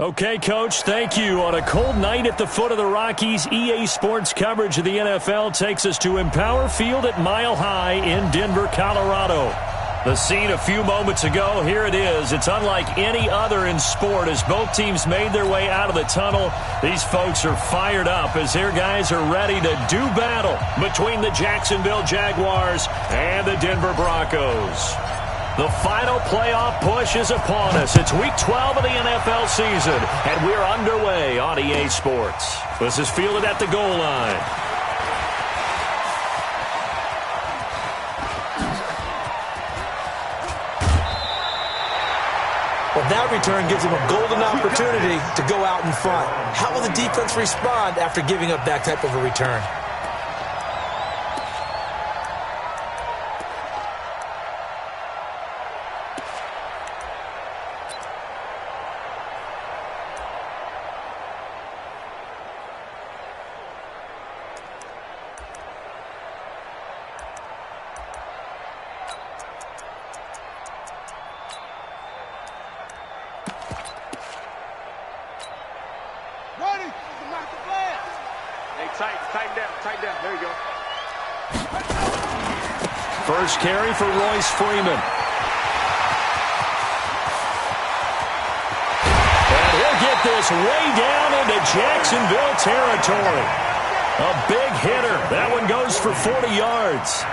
Okay, Coach, thank you. On a cold night at the foot of the Rockies, EA Sports coverage of the NFL takes us to Empower Field at Mile High in Denver, Colorado. The scene a few moments ago, here it is. It's unlike any other in sport as both teams made their way out of the tunnel. These folks are fired up as their guys are ready to do battle between the Jacksonville Jaguars and the Denver Broncos. The final playoff push is upon us. It's Week 12 of the NFL season, and we're underway on EA Sports. This is fielded at the goal line. Well, that return gives him a golden opportunity to go out in front. How will the defense respond after giving up that type of a return? Tighten down. There you go. First carry for Royce Freeman. And he'll get this way down into Jacksonville territory. A big hitter. That one goes for 40 yards.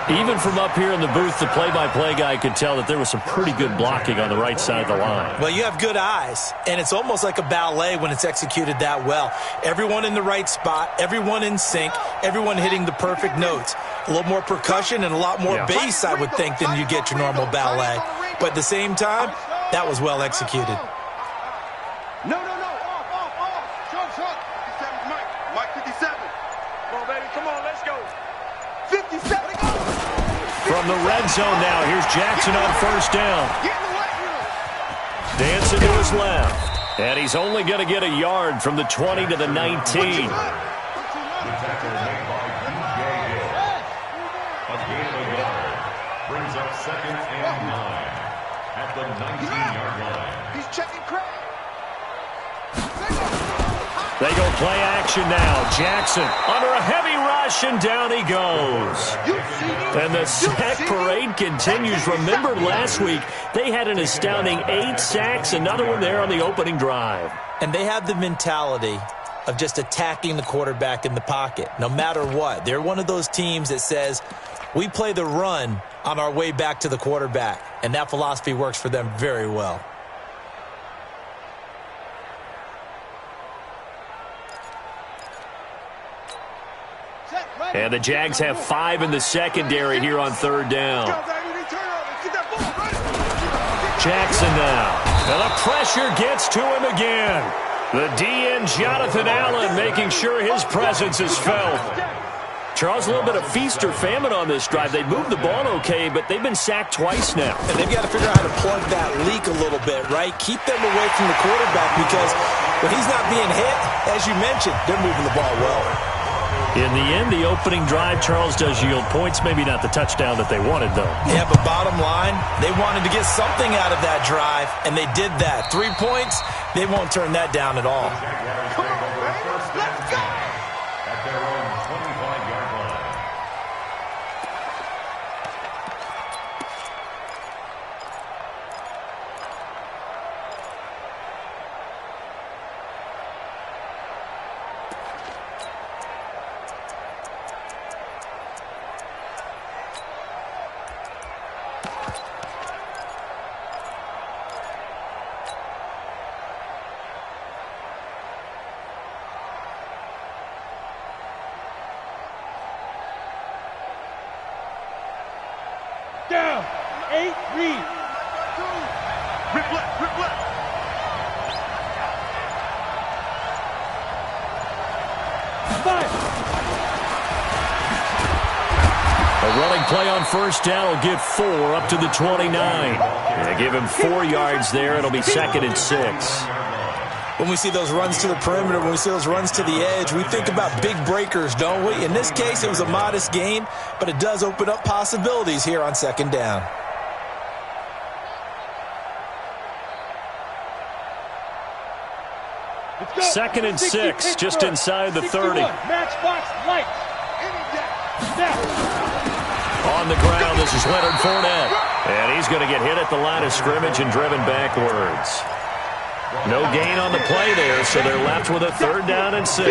Even from up here in the booth, the play-by-play guy could tell that there was some pretty good blocking on the right side of the line. Well, you have good eyes, and it's almost like a ballet when it's executed that well. Everyone in the right spot, everyone in sync, everyone hitting the perfect notes. A little more percussion and a lot more bass, I would think, than you get your normal ballet. But at the same time, that was well executed. No. Off. Short. 57, Mike 57. Come on, baby. Come on, let's go. 57. From the red zone now, here's Jackson on first down. Dancing to his left. And he's only going to get a yard from the 20 to the 19. Brings up 2nd and 9 at the 19-yard line. He's checking Craig. They go play action now. Jackson under a heavy rush, and down he goes. And the sack parade continues. Remember last week, they had an astounding 8 sacks, another one there on the opening drive. And they have the mentality of just attacking the quarterback in the pocket, no matter what. They're one of those teams that says, we play the run on our way back to the quarterback, and that philosophy works for them very well. And the Jags have 5 in the secondary here on third down. Jackson now. And the pressure gets to him again. The DN, Jonathan Allen, making sure his presence is felt. Charles, a little bit of feast or famine on this drive. They moved the ball okay, but they've been sacked twice now. And they've got to figure out how to plug that leak a little bit, right? Keep them away from the quarterback because when he's not being hit, as you mentioned, they're moving the ball well. In the end, the opening drive, Charles, does yield points. Maybe not the touchdown that they wanted, though. Yeah, but bottom line, they wanted to get something out of that drive, and they did that. 3 points, they won't turn that down at all. Come on, baby. Let's go. At their own 25-yard line. Down. 8, read. Rip left. Fire. A running play on first down will get 4 up to the 29. They give him 4 yards there. It'll be 2nd and 6. When we see those runs to the perimeter, when we see those runs to the edge, we think about big breakers, don't we? In this case, it was a modest gain, but it does open up possibilities here on 2nd down. 2nd and 6, just inside the 30. Matchbox lights. On the ground, this is Leonard Fournette. And he's going to get hit at the line of scrimmage and driven backwards. No gain on the play there, so they're left with a 3rd down and 6.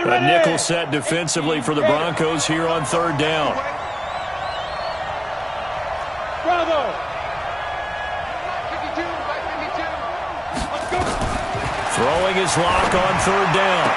A nickel set defensively for the Broncos here on 3rd down. Bravo. Throwing his lock on 3rd down.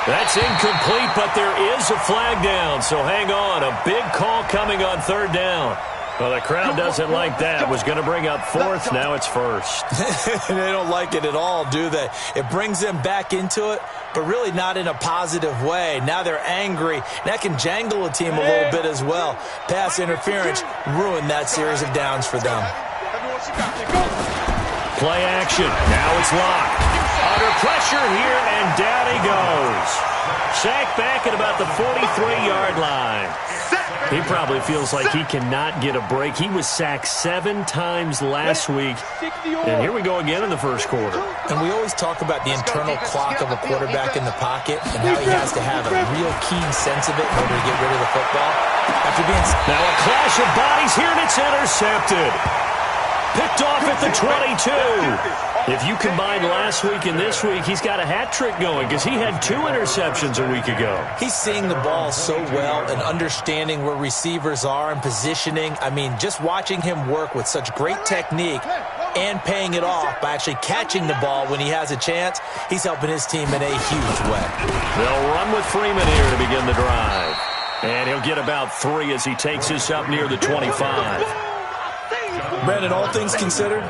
That's incomplete, but there is a flag down, so hang on. A big call coming on 3rd down. Well, the crowd doesn't like that. Was going to bring up 4th. Now it's 1st. They don't like it at all, do they? It brings them back into it, but really not in a positive way. Now they're angry. That can jangle a team a little bit as well. Pass interference ruined that series of downs for them. Play action. Now it's locked. Under pressure here, and down he goes. Sacked back at about the 43-yard line. He probably feels like he cannot get a break. He was sacked 7 times last week. And here we go again in the first quarter. And we always talk about the internal clock of a quarterback in the pocket and how he has to have a real keen sense of it in order to get rid of the football. Now a clash of bodies here, and it's intercepted. Picked off at the 22. If you combine last week and this week, he's got a hat trick going because he had 2 interceptions a week ago. He's seeing the ball so well and understanding where receivers are and positioning. I mean, just watching him work with such great technique and paying it off by actually catching the ball when he has a chance, he's helping his team in a huge way. They'll run with Freeman here to begin the drive. And he'll get about 3 as he takes us up near the 25. Brandon, all things considered,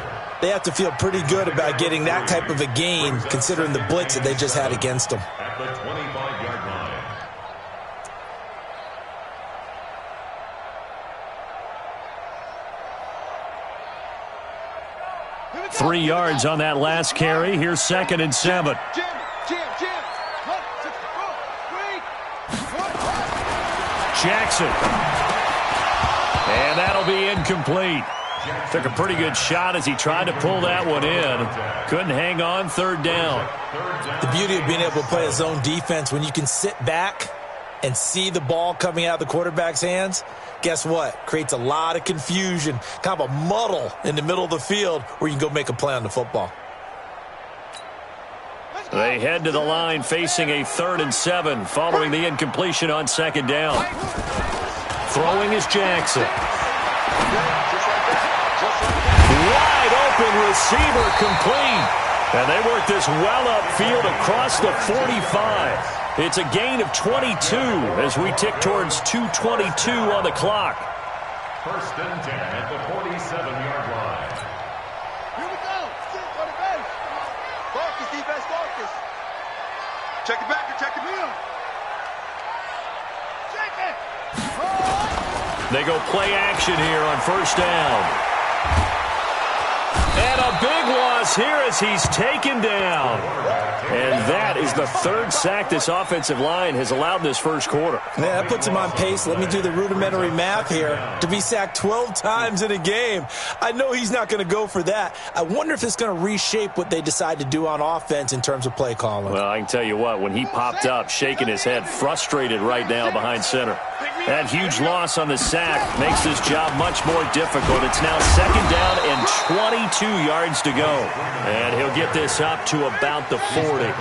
they have to feel pretty good about getting that type of a gain considering the blitz that they just had against them. At the 25-yard line. 3 yards on that last carry. Here's 2nd and 7. Jackson. And that'll be incomplete. Took a pretty good shot as he tried to pull that one in. Couldn't hang on 3rd down. The beauty of being able to play a zone defense when you can sit back and see the ball coming out of the quarterback's hands, guess what? Creates a lot of confusion, kind of a muddle in the middle of the field where you can go make a play on the football. They head to the line facing a 3rd and 7 following the incompletion on 2nd down. Throwing is Jackson. Wide open receiver complete. And they work this well upfield across the 45. It's a gain of 22 as we tick towards 2:22 on the clock. 1st and 10 at the 47-yard line. Here we go. Sit on the bench. Focus, defense, focus. Check it back and check it in. Check it. They go play action here on 1st down. And a big loss here as he's taken down. And that is the 3rd sack this offensive line has allowed this first quarter. Yeah, that puts him on pace. Let me do the rudimentary math here. To be sacked 12 times in a game, I know he's not going to go for that. I wonder if it's going to reshape what they decide to do on offense in terms of play calling. Well, I can tell you what, when he popped up, shaking his head, frustrated right now behind center. That huge loss on the sack makes this job much more difficult. It's now 2nd down and 22 yards to go. And he'll get this up to about the 40. Brings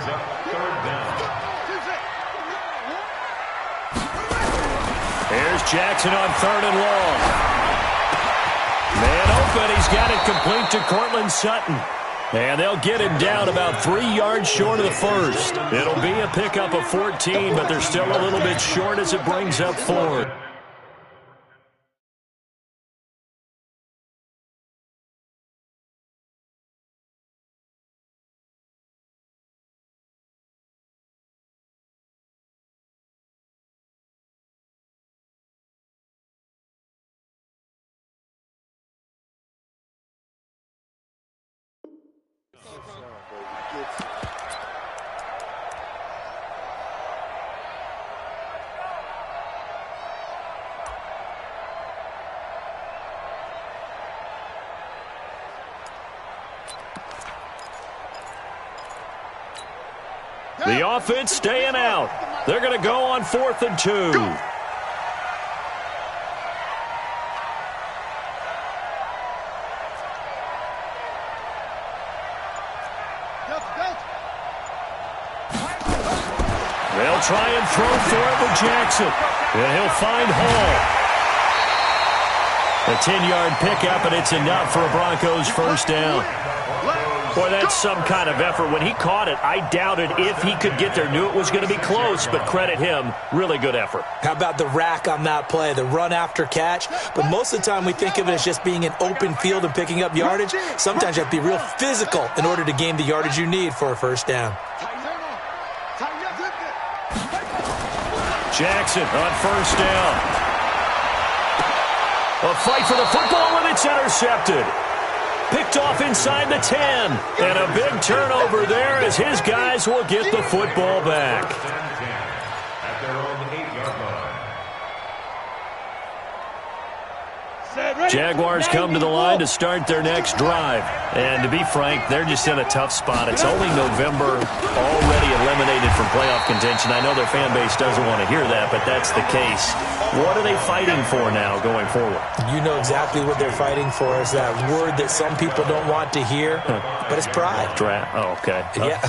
up 3rd down. Here's Jackson on 3rd and long. Man open, he's got it complete to Cortland Sutton. And they'll get him down about 3 yards short of the first. It'll be a pickup of 14, but they're still a little bit short as it brings up 4. The offense staying out. They're going to go on 4th and 2. They'll try and throw for it with Jackson. And he'll find Hall. A 10-yard pickup, and it's enough for a Broncos first down. Boy, that's some kind of effort. When he caught it, I doubted if he could get there. Knew it was going to be close, but credit him. Really good effort. How about the rack on that play, the run after catch? But most of the time we think of it as just being an open field and picking up yardage. Sometimes you have to be real physical in order to gain the yardage you need for a first down. Jackson on first down. A fight for the football, and it's intercepted. Picked off inside the 10. And a big turnover there as his guys will get the football back. At their own 8-yard line. Jaguars come to the line to start their next drive. And to be frank, they're just in a tough spot. It's only November, already eliminated from playoff contention. I know their fan base doesn't want to hear that, but that's the case. What are they fighting for now going forward? You know exactly what they're fighting for. Is that word that some people don't want to hear, but it's pride. Draft. Oh, okay. Yeah.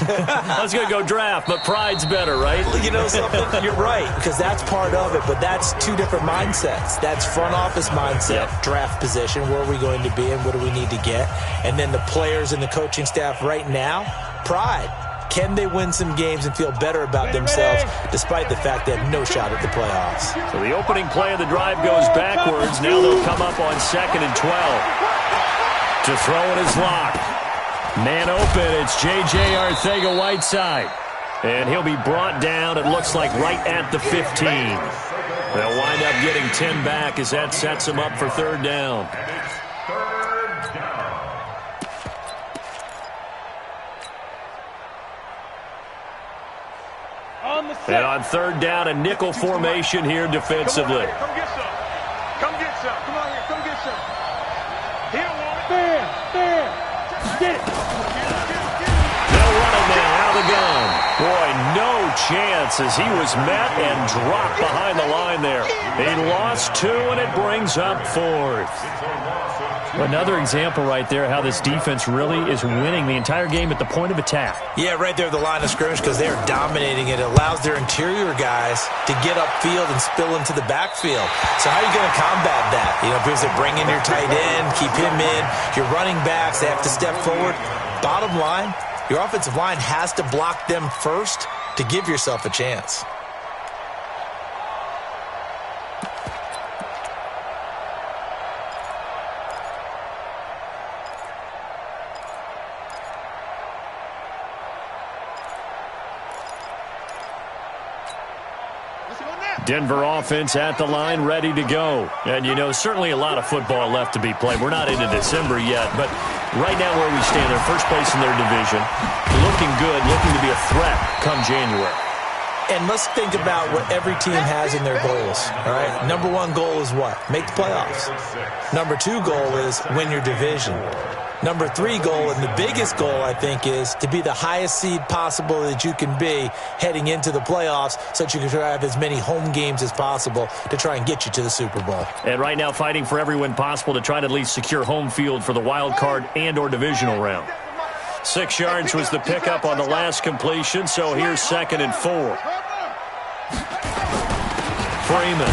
I was going to go draft, but pride's better, right? You know something? You're right, because that's part of it, but that's two different mindsets. That's front office mindset, draft position, where are we going to be and what do we need to get? And then the players and the coaching staff right now, pride. Can they win some games and feel better about themselves despite the fact they have no shot at the playoffs? So the opening play of the drive goes backwards. Now they'll come up on 2nd and 12. To throw it is Locke. Man open, it's J.J. Arcega-Whiteside. And he'll be brought down, it looks like, right at the 15. They'll wind up getting 10 back as that sets them up for 3rd down. And on 3rd down, a nickel formation here defensively. Come get some. Come get some. Come on here. Come get some. He don't want it. There. Get it. They'll run it now out of the gun. Boy, no chance as he was met and dropped behind the line there. He lost 2, and it brings up 4th. Another example right there how this defense really is winning the entire game at the point of attack. Yeah, right there at the line of scrimmage because they are dominating it. It allows their interior guys to get upfield and spill into the backfield. So how are you going to combat that? You know, because they bring in your tight end, keep him in. Your running backs, they have to step forward. Bottom line, your offensive line has to block them first to give yourself a chance. Denver offense at the line, ready to go. And, you know, certainly a lot of football left to be played. We're not into December yet, but right now where we stand, they're first place in their division. Looking good, looking to be a threat come January. And let's think about what every team has in their goals, all right? Number 1 goal is what? Make the playoffs. Number 2 goal is win your division. Number 3 goal, and the biggest goal, I think, is to be the highest seed possible that you can be heading into the playoffs so that you can try to have as many home games as possible to try and get you to the Super Bowl. And right now fighting for every win possible to try to at least secure home field for the wild card and or divisional round. 6 yards was the pickup on the last completion, so here's 2nd and 4. Freeman.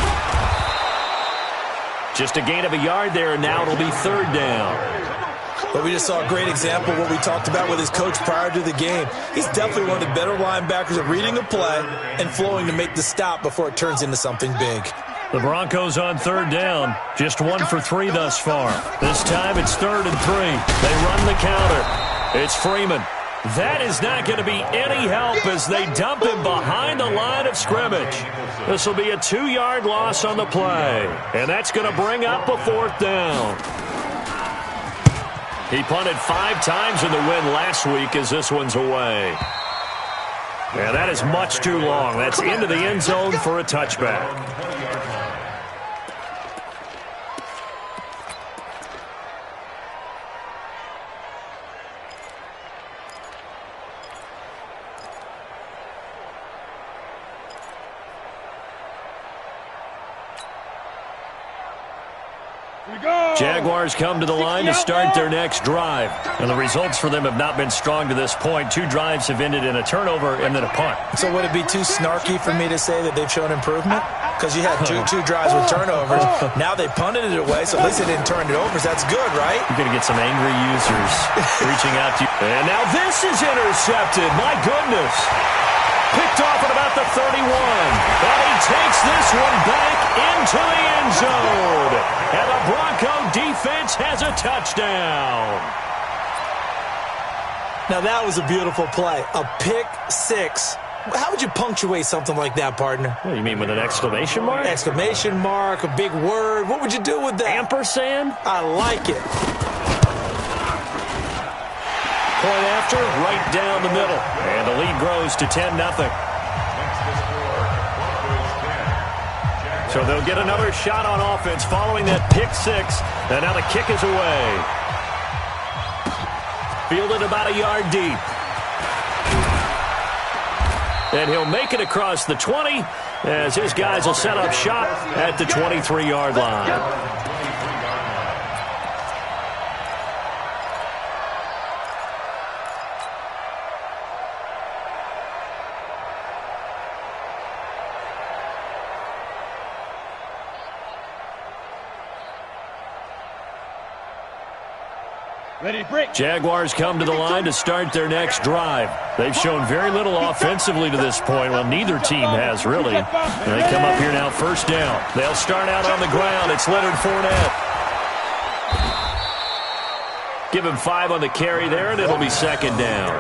Just a gain of a yard there, and now it'll be 3rd down. But we just saw a great example of what we talked about with his coach prior to the game. He's definitely one of the better linebackers at reading a play and flowing to make the stop before it turns into something big. The Broncos on 3rd down. Just 1 for 3 thus far. This time it's 3rd and 3. They run the counter. It's Freeman. That is not going to be any help as they dump him behind the line of scrimmage. This will be a 2-yard loss on the play. And that's going to bring up a 4th down. He punted 5 times in the win last week as this one's away. Yeah, that is much too long. That's into the end zone for a touchback. Jaguars come to the line to start their next drive. And the results for them have not been strong to this point. 2 drives have ended in a turnover and then a punt. So would it be too snarky for me to say that they've shown improvement? Because you had two drives with turnovers. Now they punted it away, so at least they didn't turn it over. So that's good, right? You're going to get some angry users reaching out to you. And now this is intercepted. My goodness. Picked off at about the 31. And he takes this one back into the end zone. And the Bronco defense has a touchdown. Now that was a beautiful play. A pick 6. How would you punctuate something like that, partner? What do you mean, with an exclamation mark? Exclamation mark, a big word. What would you do with that? Ampersand? I like it. Point after, right down the middle. And the lead grows to 10-0. So they'll get another shot on offense following that pick 6. And now the kick is away. Fielded about a yard deep. And he'll make it across the 20 as his guys will set up shop at the 23-yard line. Jaguars come to the line to start their next drive. They've shown very little offensively to this point. Well, neither team has, really. And they come up here now, first down. They'll start out on the ground. It's Leonard Fournette. Give him 5 on the carry there, and it'll be second down.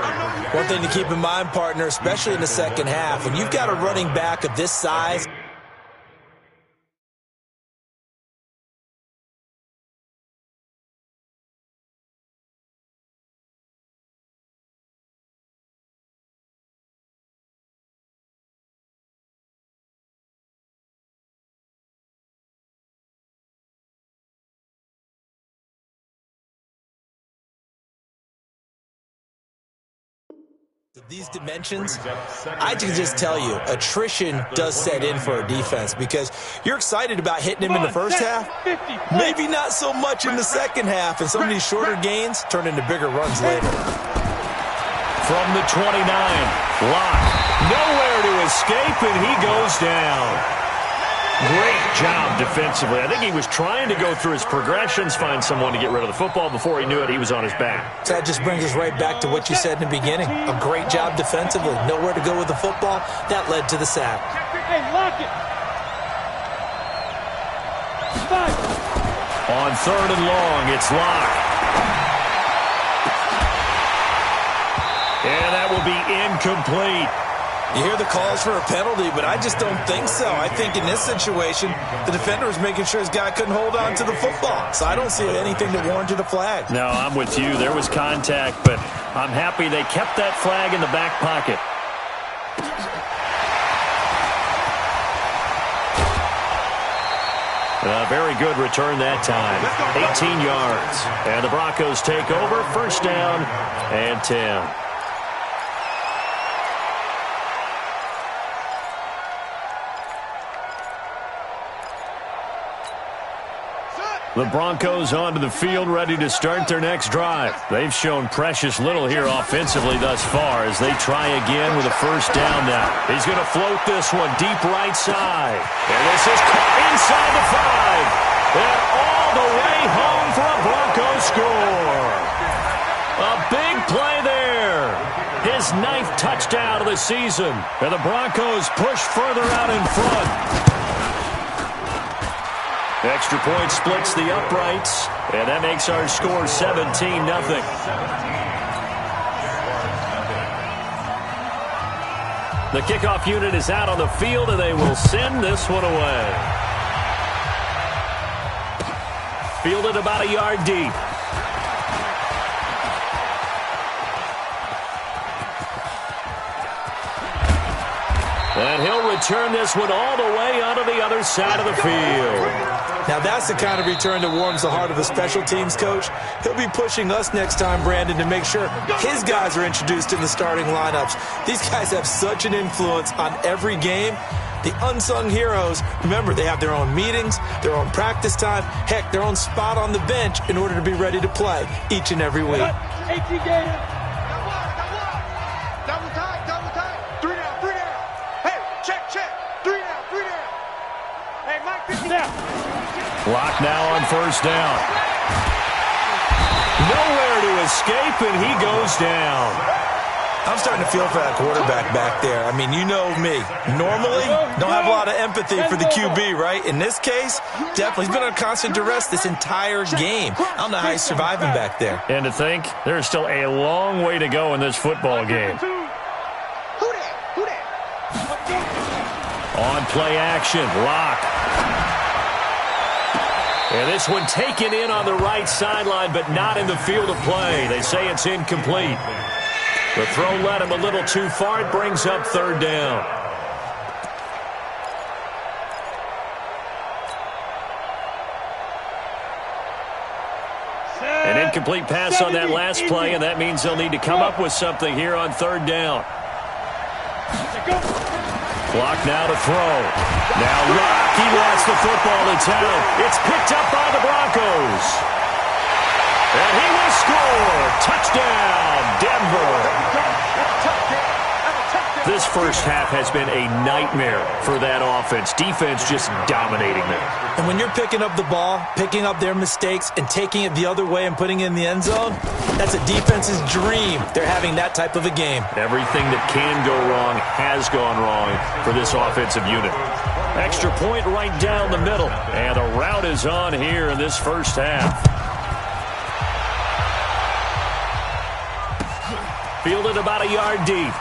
One thing to keep in mind, partner, especially in the second half, when you've got a running back of this size, these dimensions, I can just tell you, attrition does set in for a defense because you're excited about hitting him in the first half, maybe not so much in the second half, and some of these shorter gains turn into bigger runs later. From the 29, Locke, nowhere to escape, and he goes down. Great job defensively. I think he was trying to go through his progressions, find someone to get rid of the football. Before he knew it, he was on his back. So that just brings us right back to what you said in the beginning. A great job defensively. Nowhere to go with the football. That led to the sack. Hey, lock it. 5. On 3rd and long, it's Locke. And that will be incomplete. You hear the calls for a penalty, but I just don't think so. I think in this situation, the defender was making sure his guy couldn't hold on to the football. So I don't see anything that warranted a flag. No, I'm with you. There was contact, but I'm happy they kept that flag in the back pocket. A very good return that time. 18 yards. And the Broncos take over. First down and 10. The Broncos onto the field, ready to start their next drive. They've shown precious little here offensively thus far as they try again with a first down now. He's going to float this one deep right side. And this is caught inside the 5. And all the way home for a Broncos score. A big play there. His 9th touchdown of the season. And the Broncos push further out in front. Extra point splits the uprights, and that makes our score 17-0. The kickoff unit is out on the field, and they will send this one away. Fielded about a yard deep. And he'll return this one all the way onto the other side of the field. Now that's the kind of return that warms the heart of a special teams coach. He'll be pushing us next time, Brandon, to make sure his guys are introduced in the starting lineups. These guys have such an influence on every game. The unsung heroes, remember, they have their own meetings, their own practice time, heck, their own spot on the bench in order to be ready to play each and every week. Double tight. 3 down. Hey, check. 3 down. Hey, Mike, 50 down. Clock now on first down. Nowhere to escape, and he goes down. I'm starting to feel for that quarterback back there. I mean, you know me. Normally, don't have a lot of empathy for the QB, right? In this case, definitely. He's been under constant duress this entire game. I don't know how he's surviving back there. And to think, there's still a long way to go in this football game. Who that? On play action, Lock. And this one taken in on the right sideline, but not in the field of play. They say it's incomplete. The throw led him a little too far. It brings up third down. An incomplete pass on that last play, and that means they'll need to come up with something here on third down. Clock now to throw. Now Rock, he lets the football to town. It's picked up by the Broncos. And he will score. Touchdown, Denver. This first half has been a nightmare for that offense. Defense just dominating them. And when you're picking up the ball, picking up their mistakes, and taking it the other way and putting it in the end zone, that's a defense's dream. They're having that type of a game. Everything that can go wrong has gone wrong for this offensive unit. Extra point right down the middle. And the route is on here in this first half. Fielded about a yard deep.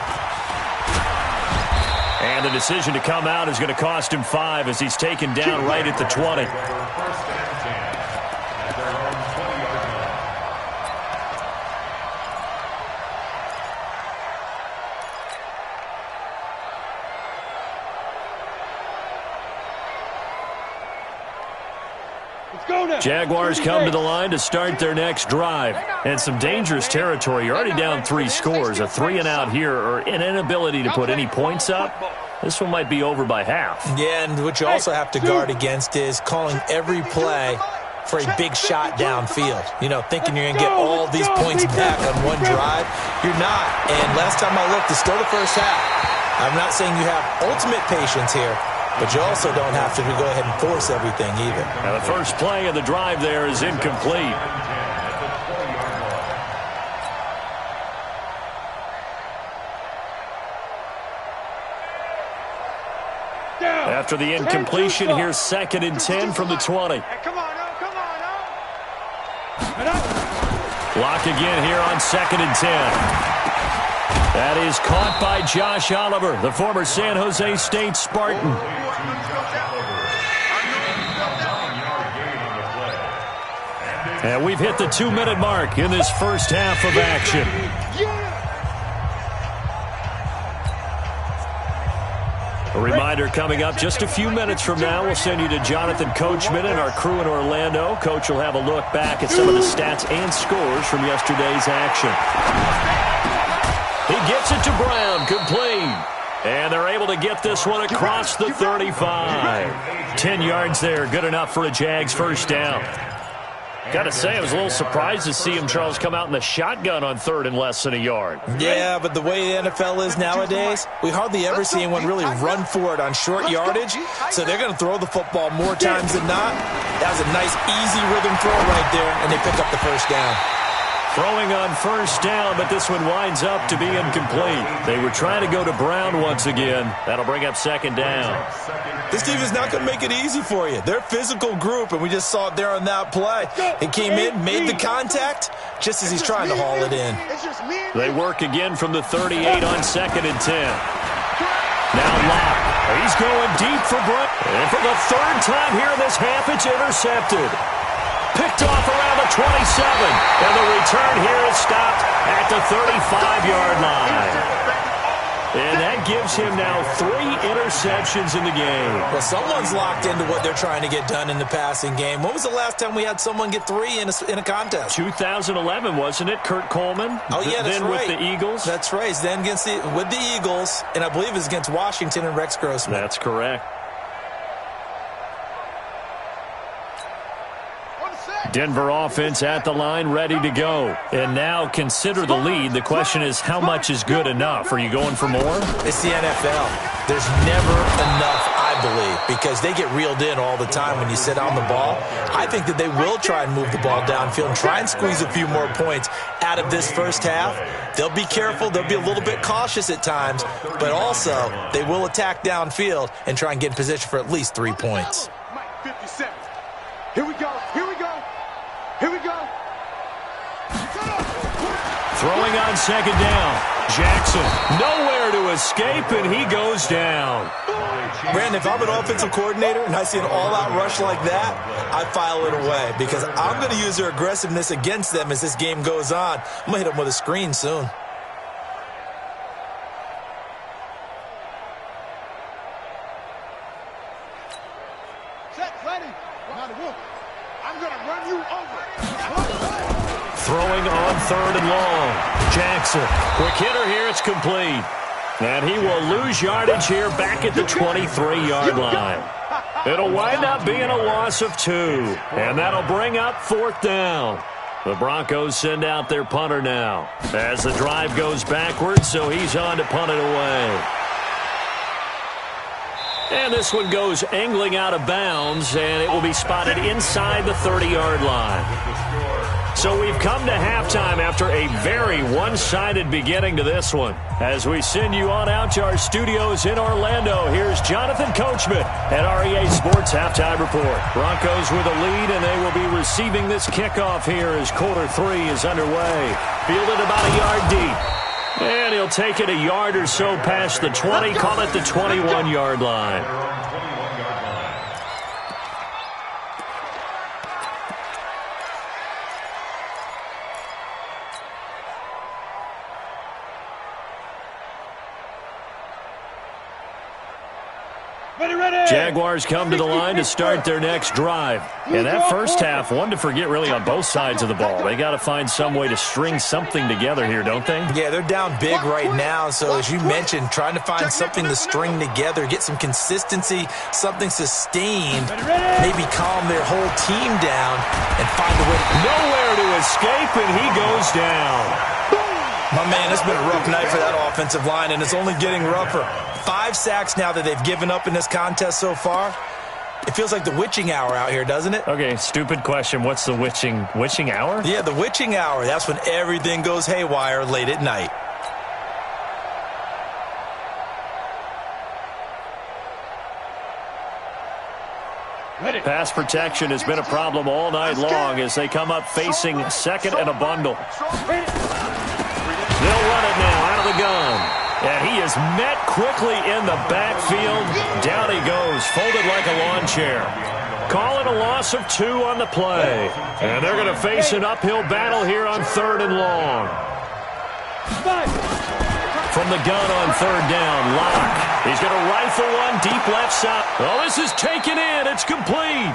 And the decision to come out is going to cost him 5 as he's taken down right at the 20. Jaguars come to the line to start their next drive. And some dangerous territory. You're already down 3 scores. A 3-and-out here or an inability to put any points up. This one might be over by half. Yeah, and what you also have to guard against is calling every play for a big shot downfield. You know, thinking you're going to get all these points back on one drive. You're not. And last time I looked, it's still the first half. I'm not saying you have ultimate patience here, but you also don't have to go ahead and force everything either. Now the first play of the drive there is incomplete. After the incompletion, here's 2nd and 10 from the 20. Come on, Lock again here on 2nd and 10. That is caught by Josh Oliver, the former San Jose State Spartan. And we've hit the 2-minute mark in this first half of action. A reminder coming up just a few minutes from now, we'll send you to Jonathan Coachman and our crew in Orlando. Coach will have a look back at some of the stats and scores from yesterday's action. He gets it to Brown, complete. And they're able to get this one across the 35. 10 yards there, good enough for a Jags first down. Got to say, I was a little surprised to see him, Charles, come out in the shotgun on 3rd and less than a yard. Yeah, but the way the NFL is nowadays, we hardly ever see anyone really run for it on short yardage. So they're going to throw the football more times than not. That was a nice, easy rhythm throw right there, and they pick up the first down. Throwing on first down, but this one winds up to be incomplete. They were trying to go to Brown once again. That'll bring up 2nd down. This team is not going to make it easy for you. They're a physical group, and we just saw it there on that play. He came in, made the contact, just as he's trying to haul it in. They work again from the 38 on 2nd and 10. Now Lock. He's going deep for Brown. And for the 3rd time here in this half, it's intercepted. Picked off around the 27. And the return here is stopped at the 35-yard line. And that gives him now 3 interceptions in the game. Well, someone's locked into what they're trying to get done in the passing game. When was the last time we had someone get 3 in a contest? 2011, wasn't it? Kurt Coleman? Oh, yeah, that's then right. With the Eagles? That's right. Then with the Eagles, and I believe it was against Washington and Rex Grossman. That's correct. Denver offense at the line, ready to go. And now consider the lead. The question is, how much is good enough? Are you going for more? It's the NFL. There's never enough, I believe, because they get reeled in all the time when you sit on the ball. I think that they will try and move the ball downfield and try and squeeze a few more points out of this first half. They'll be careful. They'll be a little bit cautious at times, but also they will attack downfield and try and get in position for at least 3 points. 57. Here we go. Here we go. Here we go. Throwing on second down. Jackson nowhere to escape, and he goes down. Brandon, if I'm an offensive coordinator and I see an all-out rush like that, I file it away because I'm going to use their aggressiveness against them as this game goes on. I'm going to hit them with a screen soon. Throwing on 3rd and long. Jackson, quick hitter here, it's complete. And he will lose yardage here back at the 23-yard line. It'll wind up being a loss of 2. And that'll bring up 4th down. The Broncos send out their punter now as the drive goes backwards, so he's on to punt it away. And this one goes angling out of bounds, and it will be spotted inside the 30-yard line. So we've come to halftime after a very one-sided beginning to this one. As we send you on out to our studios in Orlando, here's Jonathan Coachman at REA Sports Halftime Report. Broncos with a lead, and they will be receiving this kickoff here as quarter 3 is underway. Fielded about a yard deep. And he'll take it a yard or so past the 20, call it the 21-yard line. Jaguars come to the line to start their next drive. And that first half, one to forget really on both sides of the ball. They got to find some way to string something together here, don't they? Yeah, they're down big right now. So as you mentioned, trying to find something to string together, get some consistency, something sustained, maybe calm their whole team down and find a way. Nowhere to escape, and he goes down. My man, it's been a rough night for that offensive line, and it's only getting rougher. 5 sacks now that they've given up in this contest so far. It feels like the witching hour out here, doesn't it? Okay, stupid question. What's the witching hour? Yeah, the witching hour. That's when everything goes haywire late at night. Pass protection has been a problem all night long as they come up facing second and a bundle. They'll run it now out of the gun. And he is met quickly in the backfield. Down he goes, folded like a lawn chair. Call it a loss of 2 on the play. And they're going to face an uphill battle here on 3rd and long. From the gun on 3rd down, Locke. He's going to rifle one deep left side. Oh, this is taken in. It's complete.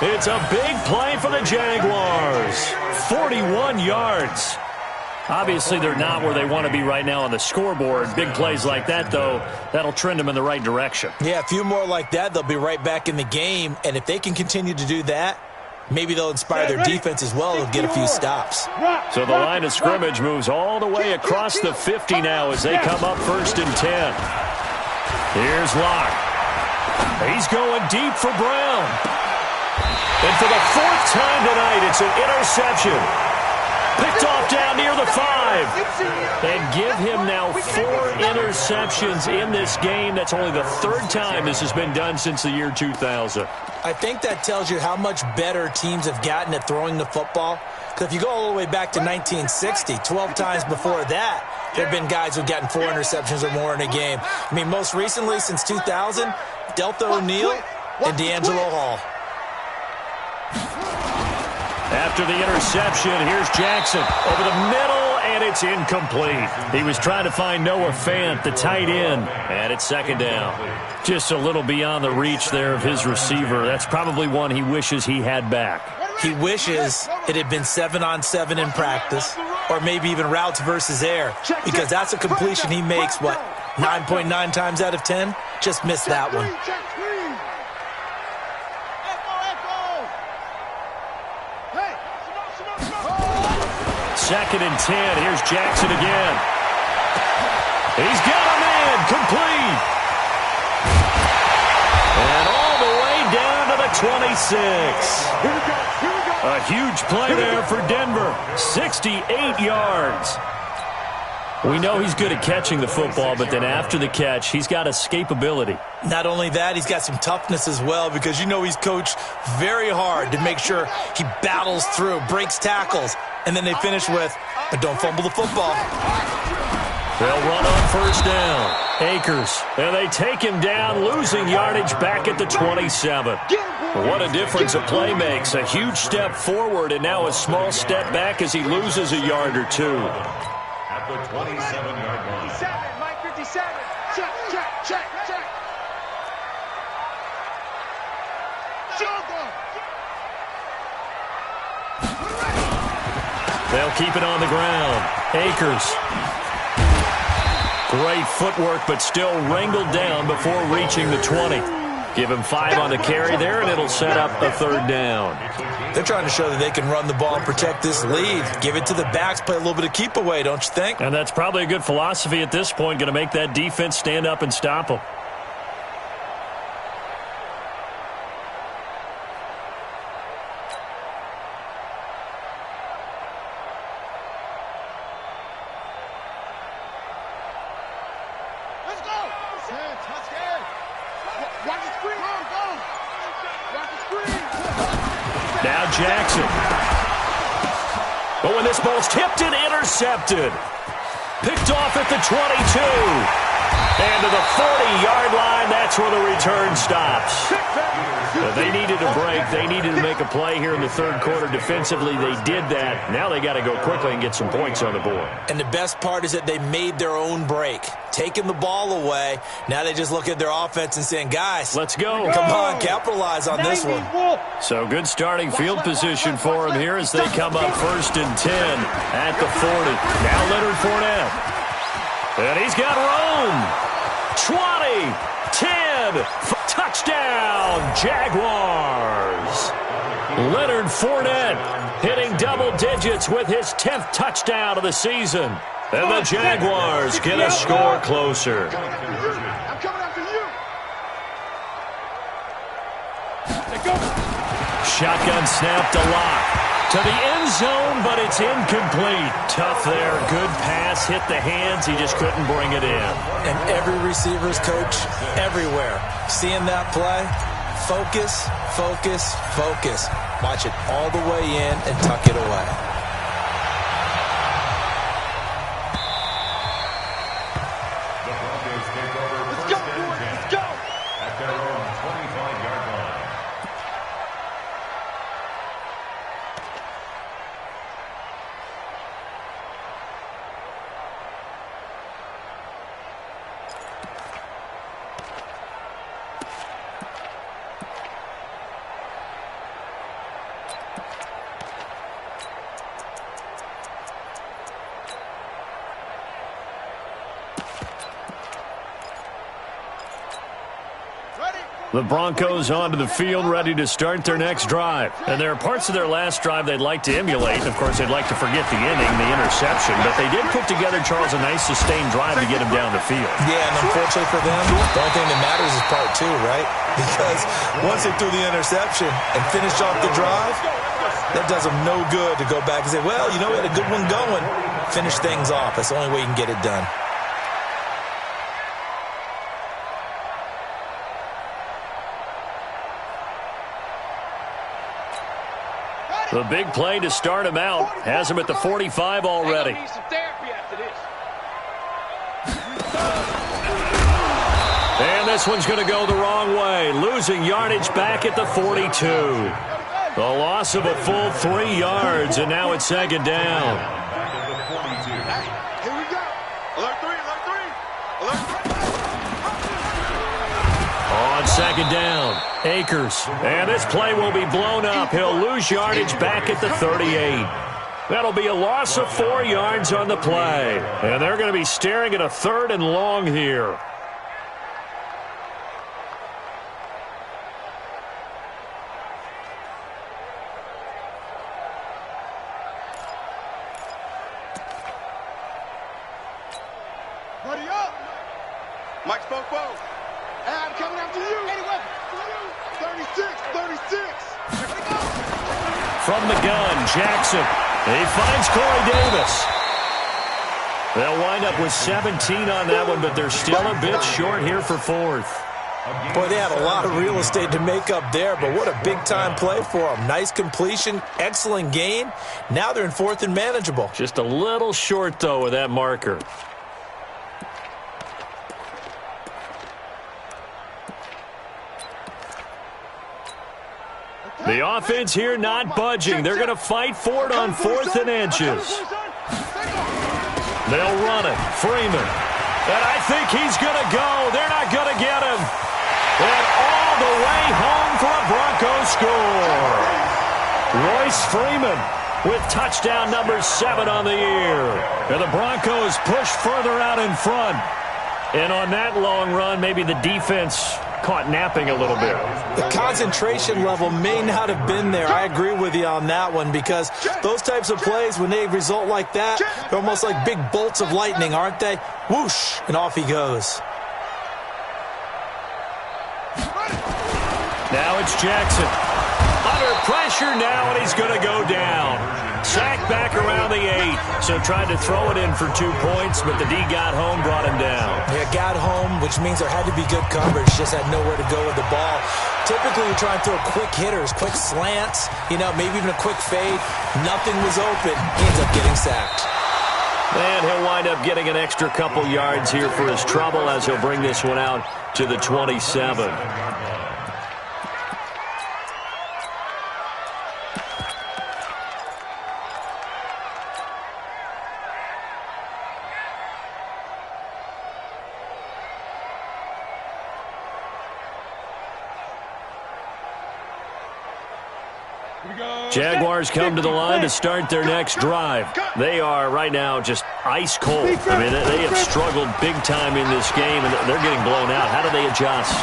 It's a big play for the Jaguars. 41 yards. Obviously, they're not where they want to be right now on the scoreboard. Big plays like that, though, that'll trend them in the right direction. Yeah, a few more like that, they'll be right back in the game. And if they can continue to do that, maybe they'll inspire their defense as well. They'll get a few stops. So the line of scrimmage moves all the way across the 50 now as they come up 1st and 10. Here's Locke. He's going deep for Brown. And for the 4th time tonight, it's an interception. Picked off down near the 5. And give him now 4 interceptions in this game. That's only the 3rd time this has been done since the year 2000. I think that tells you how much better teams have gotten at throwing the football. Because if you go all the way back to 1960, 12 times before that, there have been guys who've gotten 4 interceptions or more in a game. I mean, most recently, since 2000, Delta O'Neal and D'Angelo Hall. After the interception, here's Jackson over the middle, and it's incomplete. He was trying to find Noah Fant, the tight end, and it's second down. Just a little beyond the reach there of his receiver. That's probably one he wishes he had back. He wishes it had been 7-on-7 in practice, or maybe even routes versus air, because that's a completion he makes, 9.9 times out of 10? Just missed that one. Second and 10. Here's Jackson again. He's got a man. Complete. And all the way down to the 26. A huge play there for Denver. 68 yards. We know he's good at catching the football, but then after the catch, he's got escapability. Not only that, he's got some toughness as well, because you know he's coached very hard to make sure he battles through, breaks tackles, and then they finish with, but don't fumble the football. They'll run on first down. Akers, and they take him down, losing yardage back at the 27. What a difference a play makes. A huge step forward, and now a small step back as he loses a yard or two. At the 27-yard line. 57, Mike 57. Check, check, check, check. They'll keep it on the ground. Akers. Great footwork, but still wrangled down before reaching the 20. Give him 5 on the carry there, and it'll set up a third down. They're trying to show that they can run the ball and protect this lead. Give it to the backs, play a little bit of keep away, don't you think? And that's probably a good philosophy at this point, going to make that defense stand up and stop them. Now Jackson. But when this ball's tipped and intercepted. Picked off at the 22. And to the 40-yard line, that's where the return stops. But they needed a break. They needed to make a play here in the third quarter. Defensively, they did that. Now they got to go quickly and get some points on the board. And the best part is that they made their own break. Taking the ball away. Now they just look at their offense and saying, guys, let's go. Come on, capitalize on this one. So good starting field position for them here as they come up first and 10 at the 40. Now Leonard Fournette. And he's got Rome. 20, 10, touchdown, Jaguars. Leonard Fournette hitting double digits with his 10th touchdown of the season. And the Jaguars get a score closer. I'm coming after you. Shotgun snapped a lot. To the end zone, but it's incomplete. Tough there. Good pass. Hit the hands. He just couldn't bring it in. And every receiver's coach everywhere. Seeing that play, focus, focus, focus. Watch it all the way in and tuck it away. The Broncos take over first and 10 at their own 25-yard line. The Broncos onto the field, ready to start their next drive. And there are parts of their last drive they'd like to emulate. Of course, they'd like to forget the inning, the interception. But they did put together, Charles, a nice sustained drive to get him down the field. Yeah, and unfortunately for them, the only thing that matters is part 2, right? Because once they threw the interception and finished off the drive, that does them no good to go back and say, well, you know, we had a good one going. Finish things off. That's the only way you can get it done. The big play to start him out has him at the 45 already. And this one's going to go the wrong way, losing yardage back at the 42. The loss of a full 3 yards, and now it's second down. Back at the 42. second down. Akers. And this play will be blown up. He'll lose yardage back at the 38. That'll be a loss of 4 yards on the play. And they're going to be staring at a 3rd and long here. Buddy up. Mike Spopo. And I'm coming after you. Anyway, 36. From the gun, Jackson. He finds Corey Davis. They'll wind up with 17 on that one, but they're still a bit short here for 4th. Boy, they had a lot of real estate to make up there, but what a big-time play for them. Nice completion, excellent gain. Now they're in 4th and manageable. Just a little short, though, with that marker. The offense here not budging. They're going to fight for it on 4th and inches. They'll run it. Freeman. And I think he's going to go. They're not going to get him. And all the way home for a Broncos score. Royce Freeman with touchdown number 7 on the year. And the Broncos push further out in front. And on that long run, maybe the defense caught napping a little bit. The concentration level may not have been there. I agree with you on that one, because those types of plays, when they result like that, they're almost like big bolts of lightning, aren't they? Whoosh, and off he goes. Now it's Jackson. Under pressure now, and he's going to go down. Sacked back around the 8. So tried to throw it in for 2 points, but the D got home, brought him down. Yeah, got home, which means there had to be good coverage. Just had nowhere to go with the ball. Typically, you're trying to throw quick hitters, quick slants, maybe even a quick fade. Nothing was open. He ends up getting sacked. And he'll wind up getting an extra couple yards here for his trouble as he'll bring this one out to the 27. Jaguars come to the line to start their next drive. They are right now just ice cold. I mean, they have struggled big time in this game, and they're getting blown out. How do they adjust?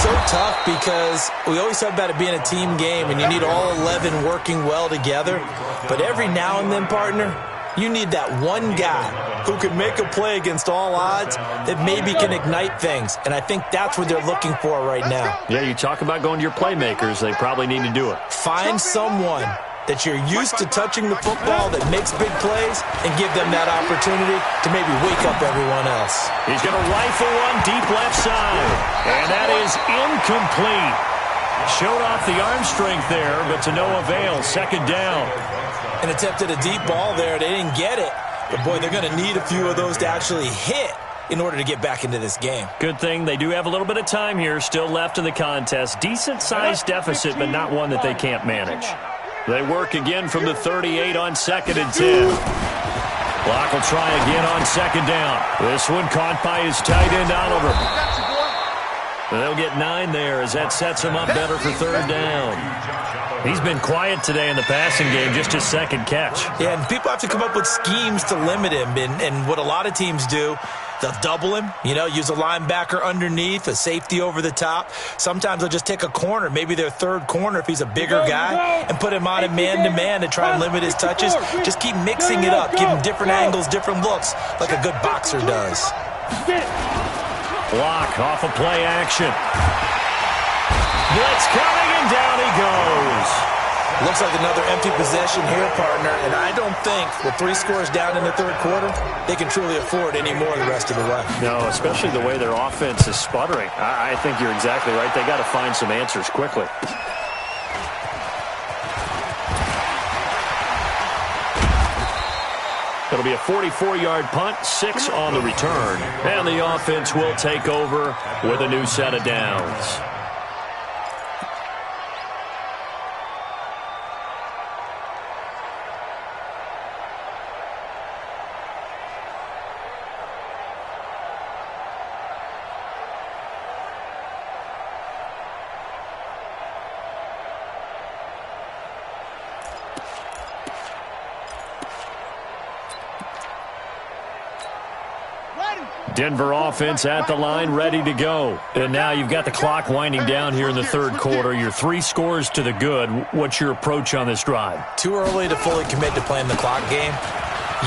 So tough, because we always talk about it being a team game, and you need all 11 working well together. But every now and then, partner, you need that one guy who can make a play against all odds that maybe can ignite things. And I think that's what they're looking for right now. Yeah, you talk about going to your playmakers. They probably need to do it. Find someone that you're used to touching the football that makes big plays and give them that opportunity to maybe wake up everyone else. He's going to rifle one deep left side. And that is incomplete. Showed off the arm strength there, but to no avail. Second down. And attempted a deep ball there. They didn't get it. But, boy, they're going to need a few of those to actually hit in order to get back into this game. Good thing they do have a little bit of time here still left in the contest. Decent-sized deficit, but not one that they can't manage. They work again from the 38 on 2nd and 10. Block will try again on 2nd down. This one caught by his tight end, Oliver. They'll get 9 there as that sets him up better for 3rd down. He's been quiet today in the passing game, just his 2nd catch. Yeah, and people have to come up with schemes to limit him. And what a lot of teams do, they'll double him, use a linebacker underneath, a safety over the top. Sometimes they'll just take a corner, maybe their 3rd corner if he's a bigger guy, and put him on a man-to-man to try and limit his touches. Just keep mixing it up, give him different angles, different looks, like a good boxer does. Block off a play action. Blitz coming, and down he goes. Looks like another empty possession here, partner, and I don't think with 3 scores down in the 3rd quarter, they can truly afford any more the rest of the way. No, especially the way their offense is sputtering. I think you're exactly right. They got to find some answers quickly. It'll be a 44-yard punt, 6 on the return, and the offense will take over with a new set of downs. Denver offense at the line, ready to go. And now you've got the clock winding down here in the third quarter. You're 3 scores to the good. What's your approach on this drive? Too early to fully commit to playing the clock game.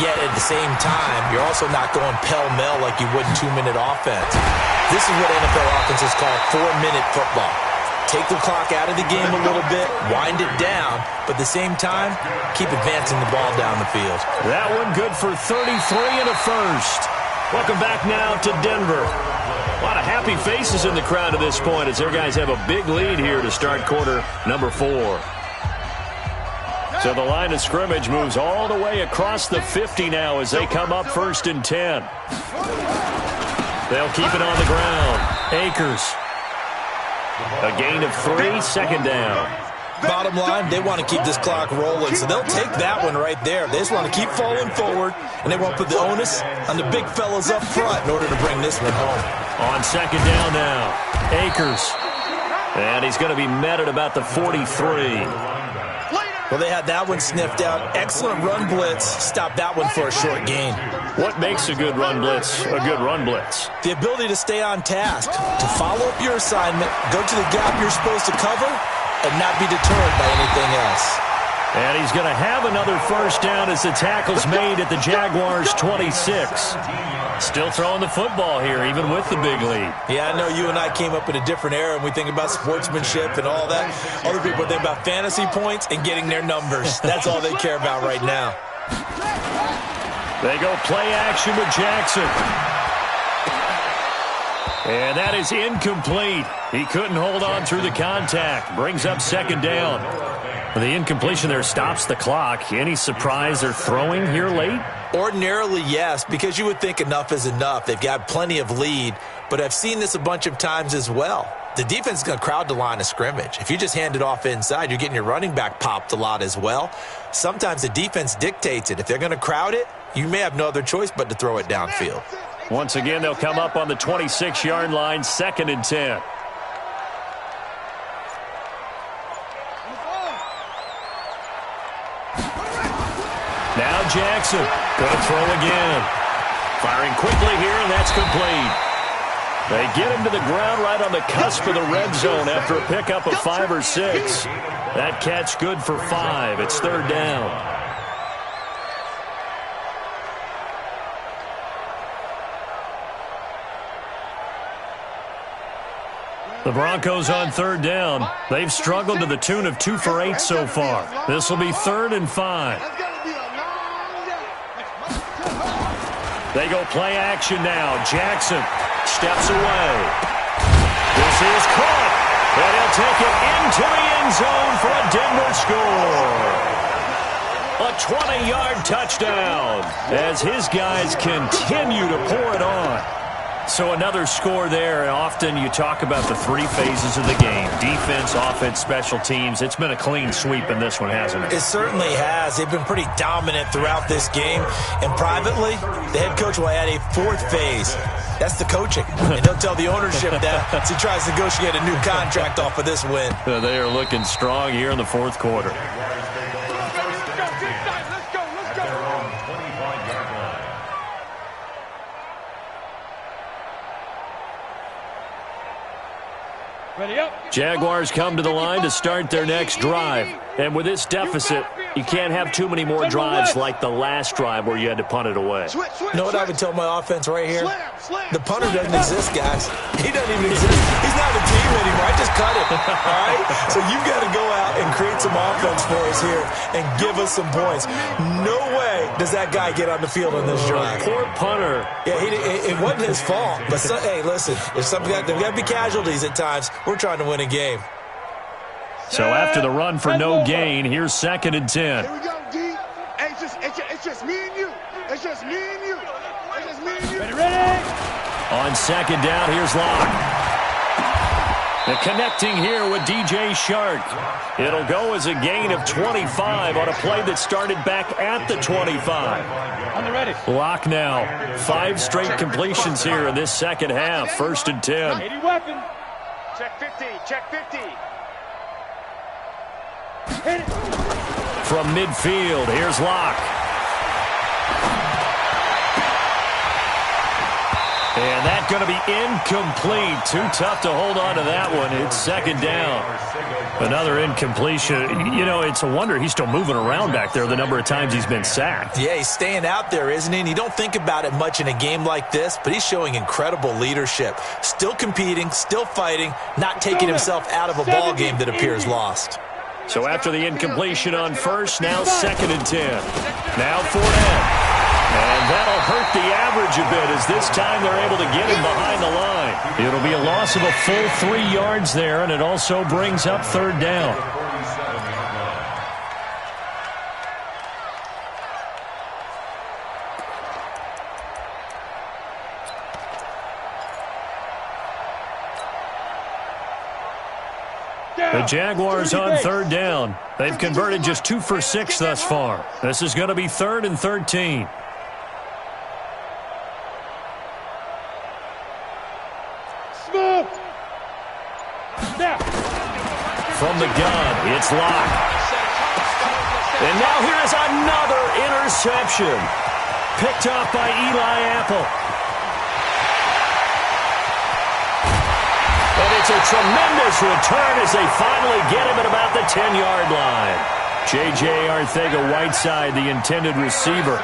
Yet at the same time, you're also not going pell-mell like you would in 2-minute offense. This is what NFL offenses call 4-minute football. Take the clock out of the game a little bit, wind it down, but at the same time, keep advancing the ball down the field. That one good for 33 and a first. Welcome back now to Denver. A lot of happy faces in the crowd at this point as their guys have a big lead here to start quarter number 4. So the line of scrimmage moves all the way across the 50 now as they come up 1st and 10. They'll keep it on the ground. Akers. A gain of 3, 2nd down. Bottom line, they want to keep this clock rolling, so they'll take that one right there. They just want to keep falling forward, and they want to put the onus on the big fellas up front in order to bring this one home. On 2nd down now, Akers. And he's going to be met at about the 43. Well, they had that one sniffed out. Excellent run blitz. Stop that one for a short gain. What makes a good run blitz a good run blitz? The ability to stay on task, to follow up your assignment, go to the gap you're supposed to cover, and not be deterred by anything else. And he's going to have another 1st down as the tackle's made at the Jaguars' 26. Still throwing the football here, even with the big lead. Yeah, I know you and I came up in a different era, and we think about sportsmanship and all that. Other people think about fantasy points and getting their numbers. That's all they care about right now. They go play action with Jackson. And that is incomplete. He couldn't hold on through the contact. Brings up 2nd down. The incompletion there stops the clock. Any surprise they're throwing here late? Ordinarily, yes, because you would think enough is enough. They've got plenty of lead, but I've seen this a bunch of times as well. The defense is going to crowd the line of scrimmage. If you just hand it off inside, you're getting your running back popped a lot as well. Sometimes the defense dictates it. If they're going to crowd it, you may have no other choice but to throw it downfield. Once again, they'll come up on the 26-yard line, 2nd and 10. Now Jackson going to throw again. Firing quickly here, and that's complete. They get him to the ground right on the cusp of the red zone after a pickup of 5 or 6. That catch good for 5. It's 3rd down. The Broncos on 3rd down. They've struggled to the tune of 2 for 8 so far. This will be 3rd and 5. They go play action now. Jackson steps away. This is caught. And he'll take it into the end zone for a Denver score. A 20-yard touchdown as his guys continue to pour it on. So another score there. Often you talk about the 3 phases of the game. Defense, offense, special teams. It's been a clean sweep in this one, hasn't it? It certainly has. They've been pretty dominant throughout this game. And privately, the head coach will add a 4th phase. That's the coaching. And he'll tell the ownership that as he tries to negotiate a new contract off of this win. They are looking strong here in the 4th quarter. Jaguars come to the line to start their next drive. And with this deficit, you can't have too many more drives like the last drive where you had to punt it away. You know what I would tell my offense right here? The punter doesn't exist, guys. He doesn't even exist. He's not a team anymore. I just cut him. All right? So you've got to go out and create some offense for us here and give us some points. No way does that guy get on the field on this drive. Poor punter. Yeah, it wasn't his fault. But, hey, listen, there's got to be casualties at times. We're trying to win a game. So after the run for no gain, here's 2nd and 10. Here we go, D. Hey, it's just me and you. It's just me and you. It's just me and you. Ready? On 2nd down, here's Locke. The connecting here with DJ Shark. It'll go as a gain of 25 on a play that started back at the 25. On the ready. Locke now. 5 straight completions here in this second half. 1st and 10. 80 weapon. Check 50. Check 50. Hit it. From midfield, here's Locke. And that's going to be incomplete. Too tough to hold on to that one. It's second down. Another incompletion. You know, it's a wonder he's still moving around back there the number of times he's been sacked. Yeah, he's staying out there, isn't he? And you don't think about it much in a game like this, but he's showing incredible leadership. Still competing, still fighting, not taking himself out of a ball game that appears lost. So after the incompletion on first, now 2nd and 10. Now Fournette. And that'll hurt the average a bit as this time they're able to get him behind the line. It'll be a loss of a full 3 yards there, and it also brings up 3rd down. The Jaguars on 3rd down. They've converted just 2 for 6 thus far. This is going to be 3rd and 13. From the gun, it's locked. And now here is another interception. Picked off by Eli Apple. And it's a tremendous return as they finally get him at about the 10-yard line. J.J. Arcega-Whiteside, the intended receiver.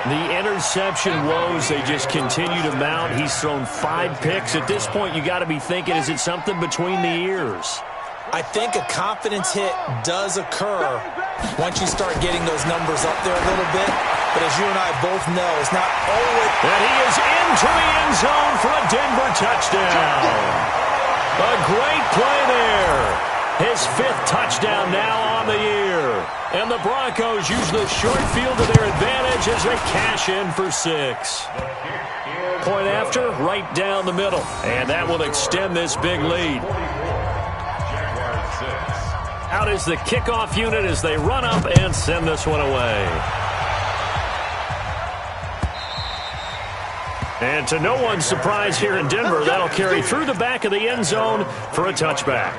The interception woes, they just continue to mount. He's thrown 5 picks. At this point, you got to be thinking, is it something between the ears? I think a confidence hit does occur once you start getting those numbers up there a little bit. But as you and I both know, it's not always... And he is into the end zone for a Denver touchdown. A great play there. His 5th touchdown now on the year. And the Broncos use the short field to their advantage as they cash in for 6. Point after, right down the middle. And that will extend this big lead. Out is the kickoff unit as they run up and send this one away. And to no one's surprise here in Denver, that'll carry through the back of the end zone for a touchback.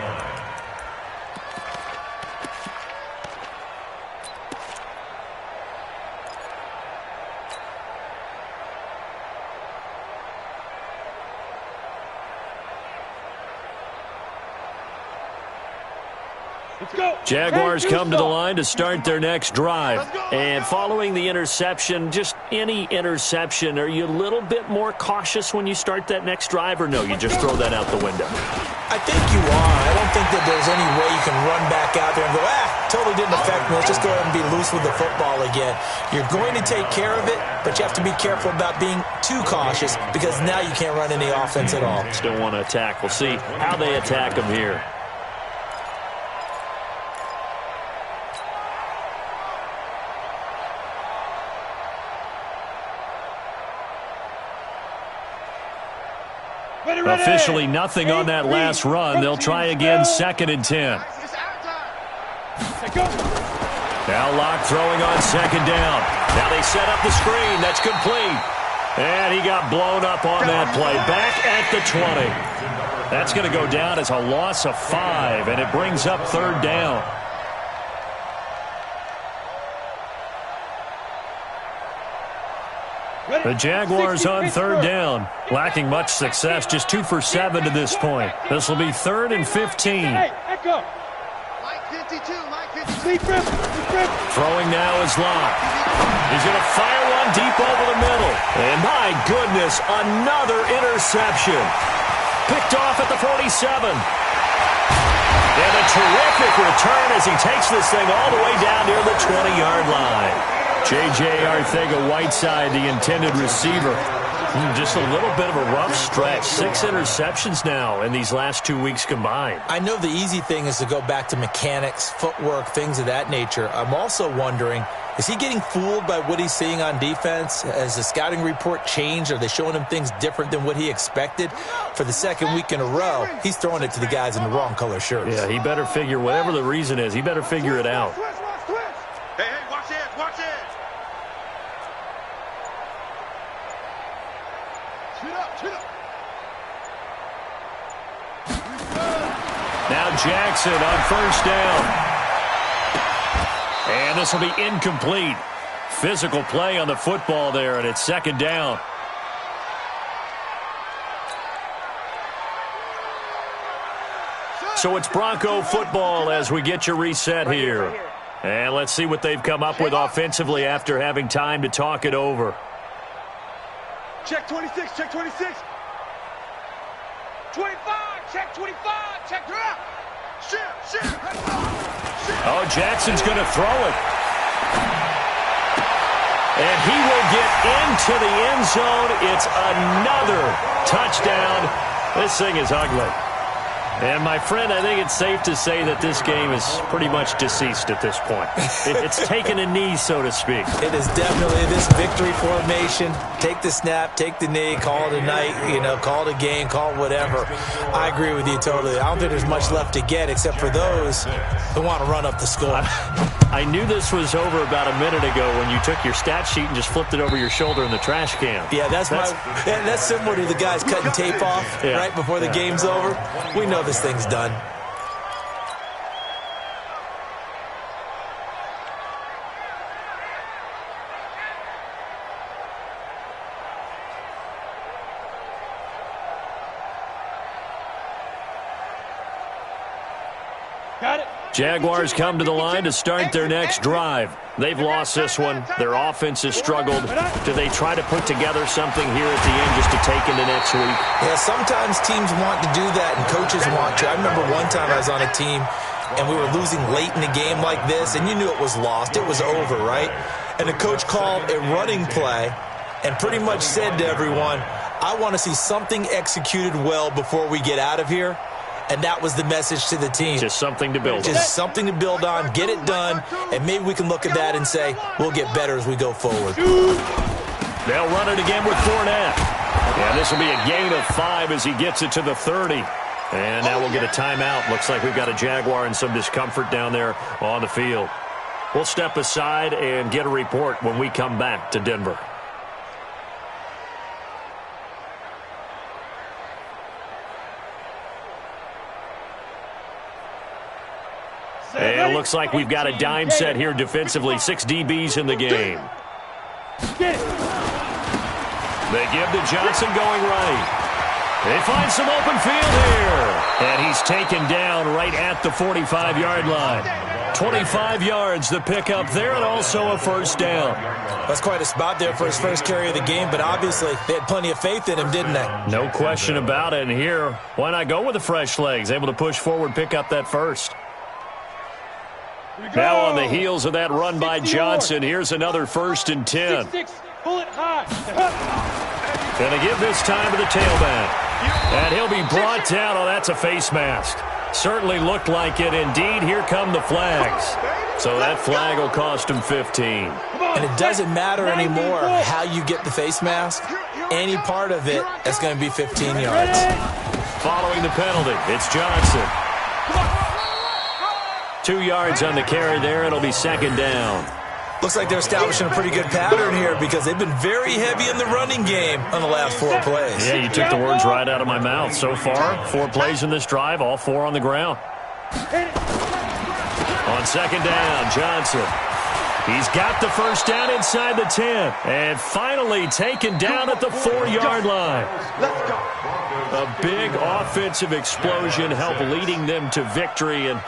Jaguars come to the line to start their next drive. And following the interception, just any interception, are you a little bit more cautious when you start that next drive, or no, you just throw that out the window? I think you are. I don't think that there's any way you can run back out there and go, totally didn't affect me. Let's just go ahead and be loose with the football again. You're going to take care of it, but you have to be careful about being too cautious because now you can't run any offense at all. Still want to attack. We'll see how they attack them here. Officially nothing on that last run. They'll try again, 2nd and 10. Now Locke throwing on 2nd down. Now they set up the screen. That's complete. And he got blown up on that play. Back at the 20. That's going to go down as a loss of 5, and it brings up 3rd down. The Jaguars on 3rd down. Lacking much success, just 2 for 7 to this point. This will be 3rd and 15. Throwing now is Locke. He's going to fire one deep over the middle. And my goodness, another interception. Picked off at the 47. And a terrific return as he takes this thing all the way down near the 20-yard line. J.J. Arcega-Whiteside, the intended receiver. Just a little bit of a rough stretch. 6 interceptions now in these last 2 weeks combined. I know the easy thing is to go back to mechanics, footwork, things of that nature. I'm also wondering, is he getting fooled by what he's seeing on defense? Has the scouting report changed? Are they showing him things different than what he expected? For the 2nd week in a row, he's throwing it to the guys in the wrong color shirts. Yeah, he better figure, whatever the reason is, he better figure it out. Hey, watch it, watch it. Now Jackson on 1st down. And this will be incomplete. Physical play on the football there, and it's 2nd down. So it's Bronco football as we get you reset here. And let's see what they've come up with offensively after having time to talk it over. Check 26, check 26. 25, check 25, check her out. Shit. Oh, Jackson's going to throw it. And he will get into the end zone. It's another touchdown. This thing is ugly. And, my friend, I think it's safe to say that this game is pretty much deceased at this point. It's taken a knee, so to speak. It is definitely this victory formation. Take the snap, take the knee, call it a night, call it a game, call it whatever. I agree with you totally. I don't think there's much left to get except for those who want to run up the score. I knew this was over about a minute ago when you took your stat sheet and just flipped it over your shoulder in the trash can. Yeah, that's similar to the guys cutting tape off right before the game's over. We know this thing's done. Got it. Jaguars come to the line to start their next drive. They've lost this one. Their offense has struggled. Do they try to put together something here at the end just to take into next week? Yeah, sometimes teams want to do that and coaches want to. I remember one time I was on a team and we were losing late in a game like this, and you knew it was lost. It was over, right? And the coach called a running play and pretty much said to everyone, I want to see something executed well before we get out of here. And that was the message to the team. Just something to build on. Just something to build on, get it done, and maybe we can look at that and say, we'll get better as we go forward. They'll run it again with Fournette. Yeah, this will be a gain of 5 as he gets it to the 30. And now we'll get a timeout. Looks like we've got a Jaguar and some discomfort down there on the field. We'll step aside and get a report when we come back to Denver. And it looks like we've got a dime set here defensively. 6 DBs in the game. They give to Johnson going right. They find some open field here. And he's taken down right at the 45-yard line. 25 yards the pickup there, and also a first down. That's quite a spot there for his first carry of the game, but obviously they had plenty of faith in him, didn't they? No question about it. And here, why not go with the fresh legs? Able to push forward, pick up that first. Now on the heels of that run by Johnson, here's another 1st and 10. Pull it high. Going to give this time to the tailback. And he'll be brought down. Oh, that's a face mask. Certainly looked like it. Indeed, here come the flags. So that flag will cost him 15. And it doesn't matter anymore how you get the face mask. Any part of it is going to be 15 yards. Following the penalty, it's Johnson. 2 yards on the carry there. It'll be 2nd down. Looks like they're establishing a pretty good pattern here because they've been very heavy in the running game on the last 4 plays. Yeah, you took the words right out of my mouth. So far, 4 plays in this drive, all 4 on the ground. On 2nd down, Johnson. He's got the first down inside the 10. And finally taken down at the 4-yard line. Let's go. A big offensive explosion helped leading them to victory. And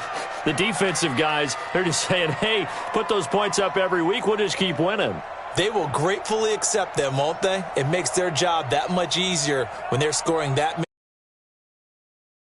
the defensive guys, they're just saying, hey, put those points up every week. We'll just keep winning. They will gratefully accept them, won't they? It makes their job that much easier when they're scoring that many